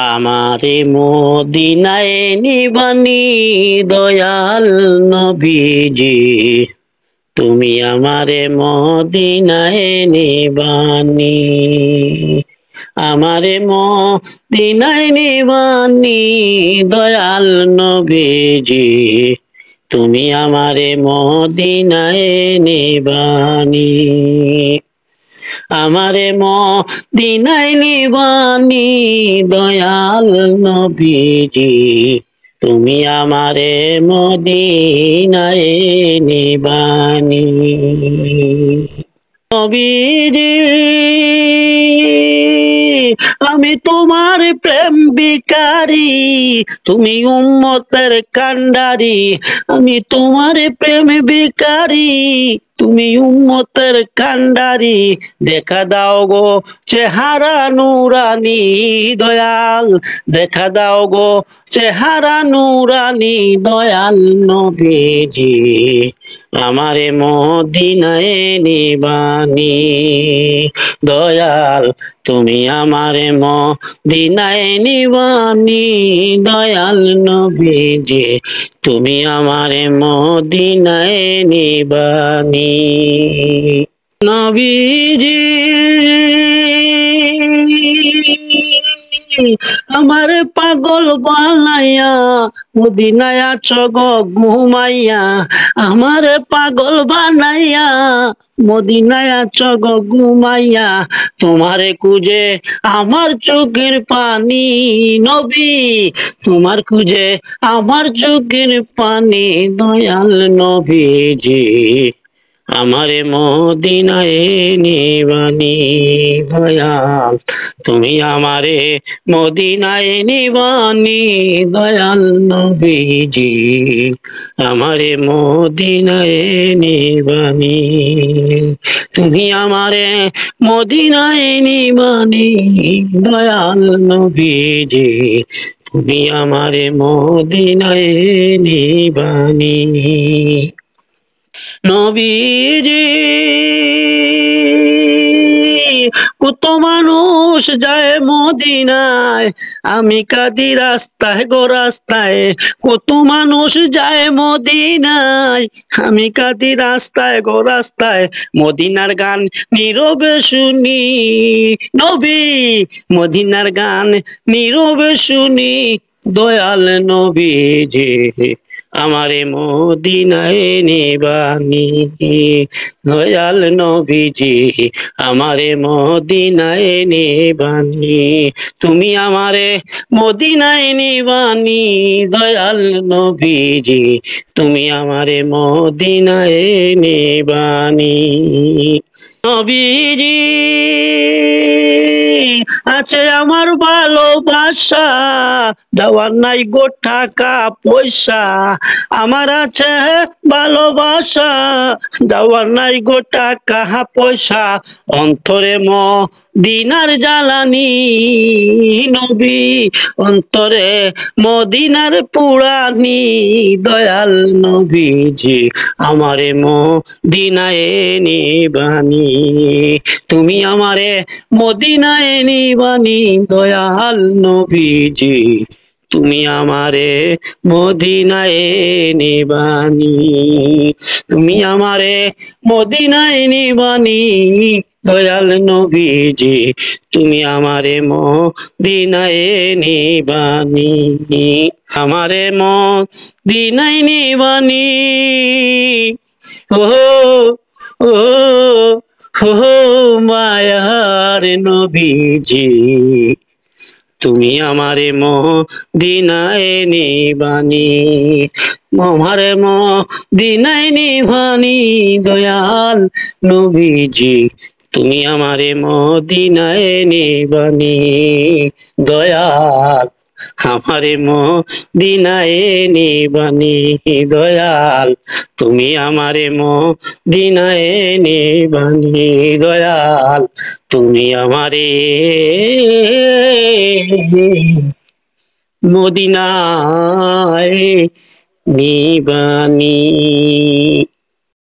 আমারে মদিনায় নিবানি দয়াল নবীজি, তুমি আমারে মদিনায় নিবানি। আমারে মদিনায় নিবানি দয়াল নবীজি, তুমি আমারে মদিনায় নিবানি। আমারে মদিনায় নিবানি দয়াল নবীজি, তুমি আমারে মদিনায় নিবানি। নবীজি, আমি তোমার প্রেম ভিখারি, তুমি উম্মতের কান্ডারি। আমি তোমার প্রেম ভিখারি, তুমি উম্মতের কান্ডারি। দেখা দাও গো চেহারা নুরানি দয়াল, দেখা দাও গো চেহারা নুরানি দয়াল নবীজি, আমারে মদিনায় নিবানি। দয়াল তুমি আমারে মদিনায় নিবানি, দয়াল নবীজি, তুমি আমারে মদিনায় নিবানি। নবীজি, আমার পাগল বানাইয়া মদিনায় আছো গো ঘুমাইয়া। আমার পাগল বানাইয়া মদিনায় আছো গো ঘুমাইয়া। তোমারে খুঁজে আমার চোখের পানি নবী, তোমার খুঁজে আমার চোখের পানি দয়াল নবীজি, আমারে মদিনায় নিবানি। দয়াল তুমি আমারে মদিনায় নিবানি, দয়াল নবীজি, আমারে মদিনায় নিবানি। তুমি আমারে মদিনায় নিবানি, দয়াল নবীজি, তুমি আমারে মদিনায় নিবানি। নবীজি, কত মানুষ যায় মদিনায়, আমি কাঁদি রাস্তায় গো রাস্তায়। কত মানুষ যায় মদিনায়, আমি কাঁদি রাস্তায় গো রাস্তায়। মদিনার গান নীরবে শুনি নবী, মদিনার গান নীরবে শুনি দয়াল নবীজি, আমারে মদিনায় নিবানি। দয়াল নবীজি, আমারে মদিনায় নিবানি। তুমি আমারে মদিনায় নিবানি, দয়াল নবীজি, তুমি আমারে মদিনায় নিবানি। নবীজি, আছে আমার ভালোবাসা, দেওয়ার নাই গো টাকা পয়সা। আমার আছে ভালোবাসা, দেওয়ার নাই গো টাকা পয়সা। অন্তরে মদিনার জ্বালানি নবী, অন্তরে মদিনার পুরানি দয়াল নবীজি, আমারে মদিনায় নিবানি। তুমি আমারে মদিনায় নিবানি, দয়াল নবীজি, তুমি আমারে মদিনায় নিবানি। তুমি আমারে মদিনায় নিবানি, দয়াল নবীজি, তুমি আমারে মদিনায় নিবানি। আমারে মদিনায় নিবানি। ও ও ও মায়ার নবীজি, তুমি আমারে মদিনায় নিবানি। আমারে মদিনায় নিবানি, দয়াল নবীজি, তুমি আমারে মদিনায় নিবানি। দয়াল আমারে মদিনায় নিবানি, দয়াল তুমি আমারে মদিনায় নিবানি। দয়াল তুমি আমারে মদিনায় নিবানি।